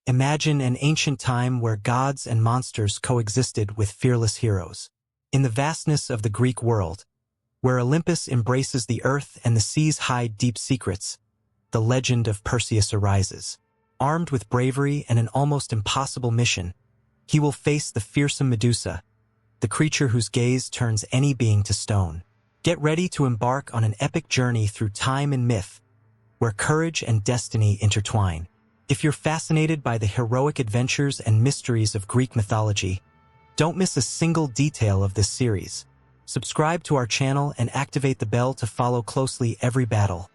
Imagine an ancient time where gods and monsters coexisted with fearless heroes. In the vastness of the Greek world, where Olympus embraces the earth and the seas hide deep secrets, the legend of Perseus arises. Armed with bravery and an almost impossible mission, he will face the fearsome Medusa, the creature whose gaze turns any being to stone. Get ready to embark on an epic journey through time and myth, where courage and destiny intertwine. If you're fascinated by the heroic adventures and mysteries of Greek mythology, don't miss a single detail of this series. Subscribe to our channel and activate the bell to follow closely every battle,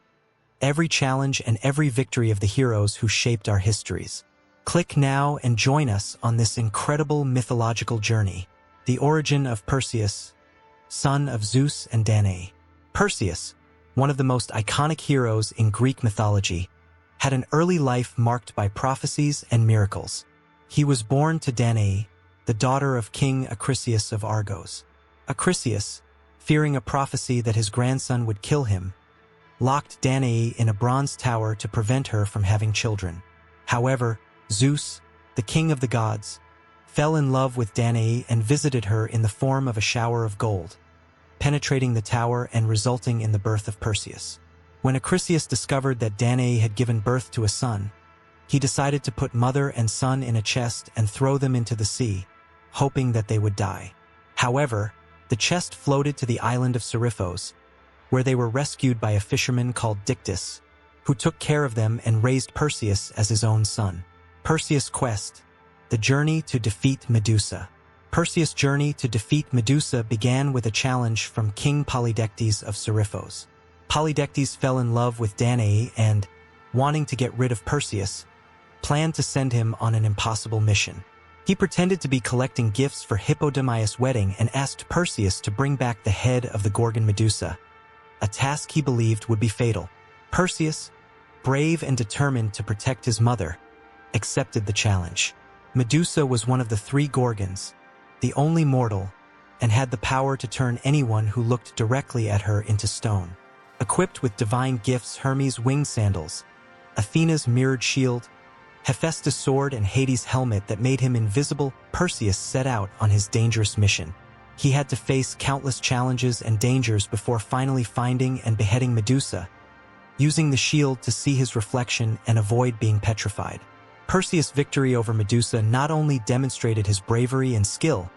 every challenge, and every victory of the heroes who shaped our histories. Click now and join us on this incredible mythological journey. The origin of Perseus, son of Zeus and Danae. Perseus, one of the most iconic heroes in Greek mythology, had an early life marked by prophecies and miracles. He was born to Danae, the daughter of King Acrisius of Argos. Acrisius, fearing a prophecy that his grandson would kill him, locked Danae in a bronze tower to prevent her from having children. However, Zeus, the king of the gods, fell in love with Danae and visited her in the form of a shower of gold, penetrating the tower and resulting in the birth of Perseus. When Acrisius discovered that Danae had given birth to a son, he decided to put mother and son in a chest and throw them into the sea, hoping that they would die. However, the chest floated to the island of Seriphos, where they were rescued by a fisherman called Dictys, who took care of them and raised Perseus as his own son. Perseus' quest, the journey to defeat Medusa. Perseus' journey to defeat Medusa began with a challenge from King Polydectes of Seriphos. Polydectes fell in love with Danae and, wanting to get rid of Perseus, planned to send him on an impossible mission. He pretended to be collecting gifts for Hippodamius' wedding and asked Perseus to bring back the head of the Gorgon Medusa, a task he believed would be fatal. Perseus, brave and determined to protect his mother, accepted the challenge. Medusa was one of the three Gorgons, the only mortal, and had the power to turn anyone who looked directly at her into stone. Equipped with divine gifts, Hermes' winged sandals, Athena's mirrored shield, Hephaestus' sword, and Hades' helmet that made him invisible, Perseus set out on his dangerous mission. He had to face countless challenges and dangers before finally finding and beheading Medusa, using the shield to see his reflection and avoid being petrified. Perseus' victory over Medusa not only demonstrated his bravery and skill,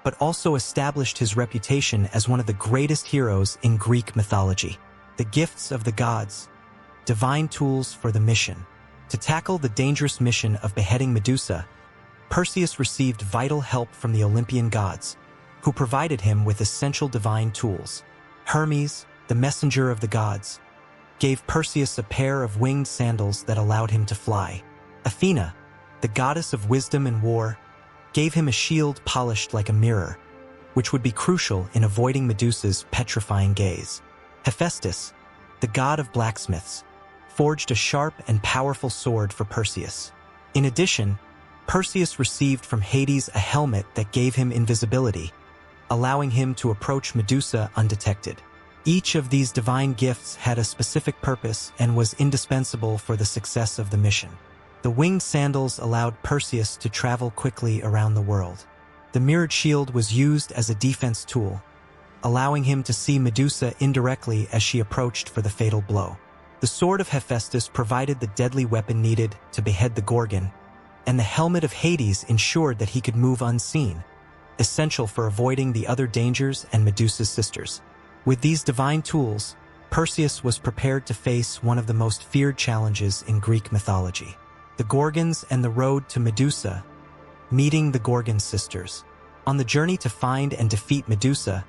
but also established his reputation as one of the greatest heroes in Greek mythology. The gifts of the gods, divine tools for the mission. To tackle the dangerous mission of beheading Medusa, Perseus received vital help from the Olympian gods, who provided him with essential divine tools. Hermes, the messenger of the gods, gave Perseus a pair of winged sandals that allowed him to fly. Athena, the goddess of wisdom and war, gave him a shield polished like a mirror, which would be crucial in avoiding Medusa's petrifying gaze. Hephaestus, the god of blacksmiths, forged a sharp and powerful sword for Perseus. In addition, Perseus received from Hades a helmet that gave him invisibility, allowing him to approach Medusa undetected. Each of these divine gifts had a specific purpose and was indispensable for the success of the mission. The winged sandals allowed Perseus to travel quickly around the world. The mirrored shield was used as a defense tool, allowing him to see Medusa indirectly as she approached for the fatal blow. The sword of Hephaestus provided the deadly weapon needed to behead the Gorgon, and the helmet of Hades ensured that he could move unseen, essential for avoiding the other dangers and Medusa's sisters. With these divine tools, Perseus was prepared to face one of the most feared challenges in Greek mythology: the Gorgons and the road to Medusa, meeting the Gorgon sisters. On the journey to find and defeat Medusa,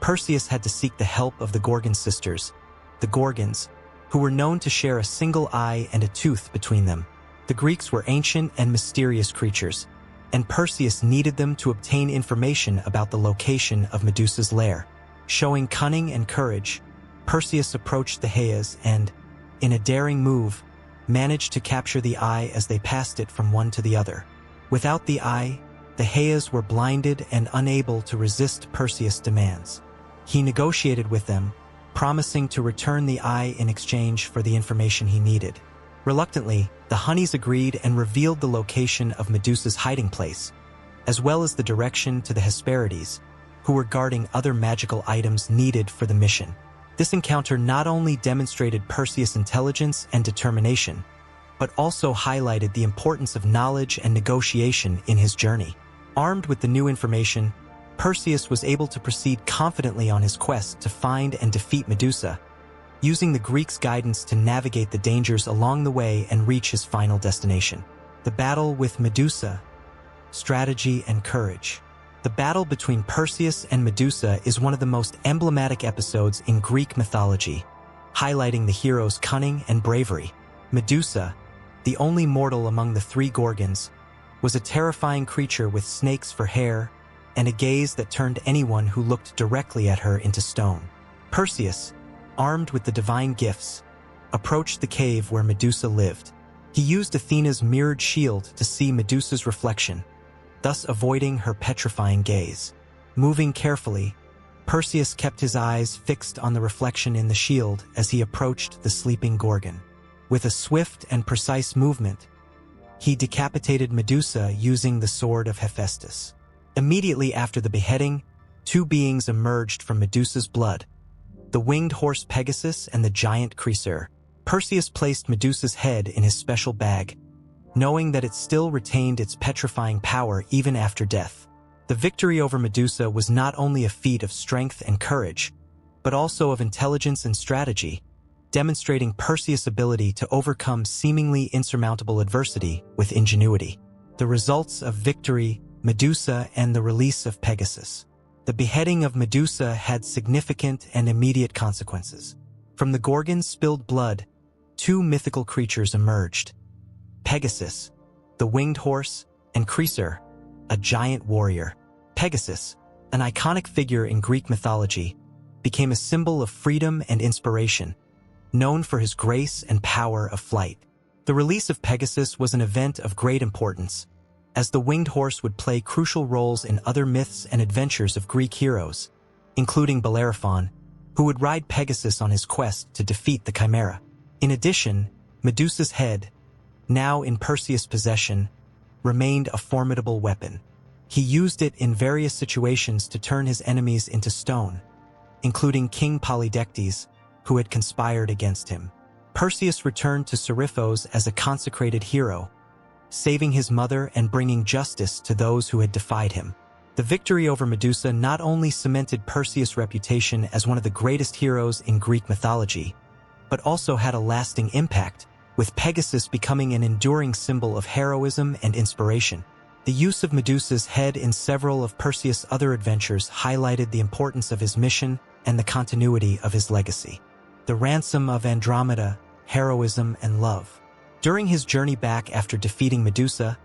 Perseus had to seek the help of the Gorgon sisters, the Gorgons, who were known to share a single eye and a tooth between them. The Greeks were ancient and mysterious creatures, and Perseus needed them to obtain information about the location of Medusa's lair. Showing cunning and courage, Perseus approached the Hyas and, in a daring move, managed to capture the eye as they passed it from one to the other. Without the eye, the Hyas were blinded and unable to resist Perseus' demands. He negotiated with them, promising to return the eye in exchange for the information he needed. Reluctantly, the honeys agreed and revealed the location of Medusa's hiding place, as well as the direction to the Hesperides, who were guarding other magical items needed for the mission. This encounter not only demonstrated Perseus' intelligence and determination, but also highlighted the importance of knowledge and negotiation in his journey. Armed with the new information, Perseus was able to proceed confidently on his quest to find and defeat Medusa, using the Greeks' guidance to navigate the dangers along the way and reach his final destination. The battle with Medusa, strategy and courage. The battle between Perseus and Medusa is one of the most emblematic episodes in Greek mythology, highlighting the hero's cunning and bravery. Medusa, the only mortal among the three Gorgons, was a terrifying creature with snakes for hair and a gaze that turned anyone who looked directly at her into stone. Perseus, armed with the divine gifts, approached the cave where Medusa lived. He used Athena's mirrored shield to see Medusa's reflection, thus avoiding her petrifying gaze. Moving carefully, Perseus kept his eyes fixed on the reflection in the shield as he approached the sleeping Gorgon. With a swift and precise movement, he decapitated Medusa using the sword of Hephaestus. Immediately after the beheading, two beings emerged from Medusa's blood, the winged horse Pegasus and the giant Chrysaor. Perseus placed Medusa's head in his special bag, knowing that it still retained its petrifying power even after death. The victory over Medusa was not only a feat of strength and courage, but also of intelligence and strategy, demonstrating Perseus' ability to overcome seemingly insurmountable adversity with ingenuity. The results of victory, Medusa and the release of Pegasus. The beheading of Medusa had significant and immediate consequences. From the Gorgon's spilled blood, two mythical creatures emerged: Pegasus, the winged horse, and Chrysaor, a giant warrior. Pegasus, an iconic figure in Greek mythology, became a symbol of freedom and inspiration, known for his grace and power of flight. The release of Pegasus was an event of great importance, as the winged horse would play crucial roles in other myths and adventures of Greek heroes, including Bellerophon, who would ride Pegasus on his quest to defeat the Chimera. In addition, Medusa's head, now in Perseus' possession, remained a formidable weapon. He used it in various situations to turn his enemies into stone, including King Polydectes, who had conspired against him. Perseus returned to Seriphos as a consecrated hero, saving his mother and bringing justice to those who had defied him. The victory over Medusa not only cemented Perseus' reputation as one of the greatest heroes in Greek mythology, but also had a lasting impact, with Pegasus becoming an enduring symbol of heroism and inspiration. The use of Medusa's head in several of Perseus' other adventures highlighted the importance of his mission and the continuity of his legacy. The ransom of Andromeda, heroism and love. During his journey back after defeating Medusa,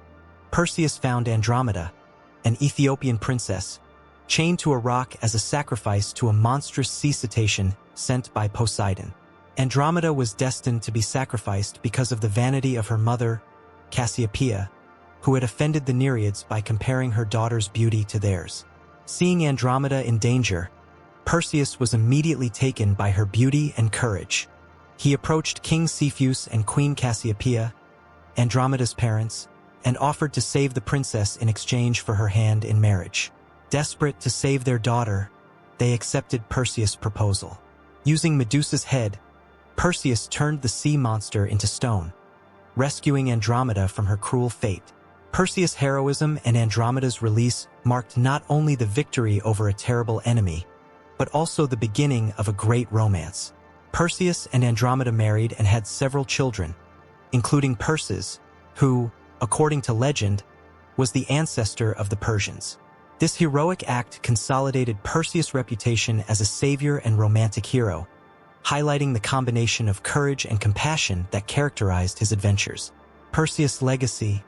Perseus found Andromeda, an Ethiopian princess, chained to a rock as a sacrifice to a monstrous sea cetacean sent by Poseidon. Andromeda was destined to be sacrificed because of the vanity of her mother, Cassiopeia, who had offended the Nereids by comparing her daughter's beauty to theirs. Seeing Andromeda in danger, Perseus was immediately taken by her beauty and courage. He approached King Cepheus and Queen Cassiopeia, Andromeda's parents, and offered to save the princess in exchange for her hand in marriage. Desperate to save their daughter, they accepted Perseus' proposal. Using Medusa's head, Perseus turned the sea monster into stone, rescuing Andromeda from her cruel fate. Perseus' heroism and Andromeda's release marked not only the victory over a terrible enemy, but also the beginning of a great romance. Perseus and Andromeda married and had several children, including Perses, who, according to legend, was the ancestor of the Persians. This heroic act consolidated Perseus' reputation as a savior and romantic hero, highlighting the combination of courage and compassion that characterized his adventures. Perseus' legacy,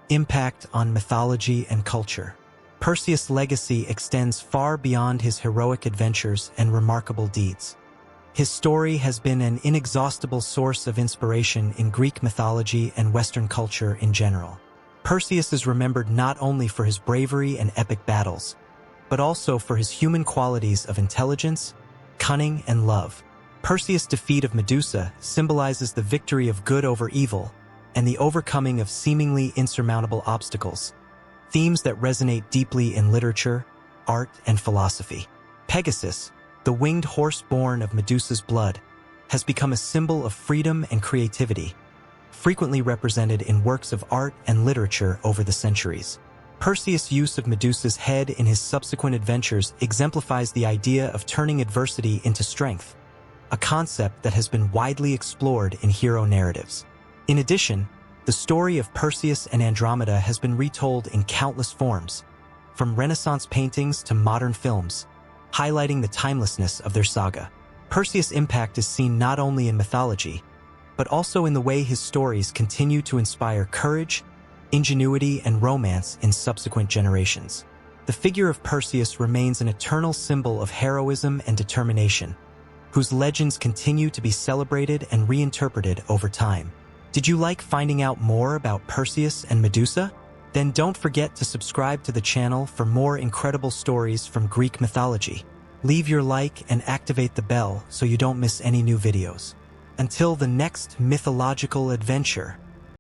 impact on mythology and culture. Perseus' legacy extends far beyond his heroic adventures and remarkable deeds. His story has been an inexhaustible source of inspiration in Greek mythology and Western culture in general. Perseus is remembered not only for his bravery and epic battles, but also for his human qualities of intelligence, cunning, and love. Perseus' defeat of Medusa symbolizes the victory of good over evil and the overcoming of seemingly insurmountable obstacles, themes that resonate deeply in literature, art, and philosophy. Pegasus, the winged horse born of Medusa's blood, has become a symbol of freedom and creativity, frequently represented in works of art and literature over the centuries. Perseus' use of Medusa's head in his subsequent adventures exemplifies the idea of turning adversity into strength, a concept that has been widely explored in hero narratives. In addition, the story of Perseus and Andromeda has been retold in countless forms, from Renaissance paintings to modern films, highlighting the timelessness of their saga. Perseus' impact is seen not only in mythology, but also in the way his stories continue to inspire courage, ingenuity, and romance in subsequent generations. The figure of Perseus remains an eternal symbol of heroism and determination, whose legends continue to be celebrated and reinterpreted over time. Did you like finding out more about Perseus and Medusa? Then don't forget to subscribe to the channel for more incredible stories from Greek mythology. Leave your like and activate the bell so you don't miss any new videos. Until the next mythological adventure.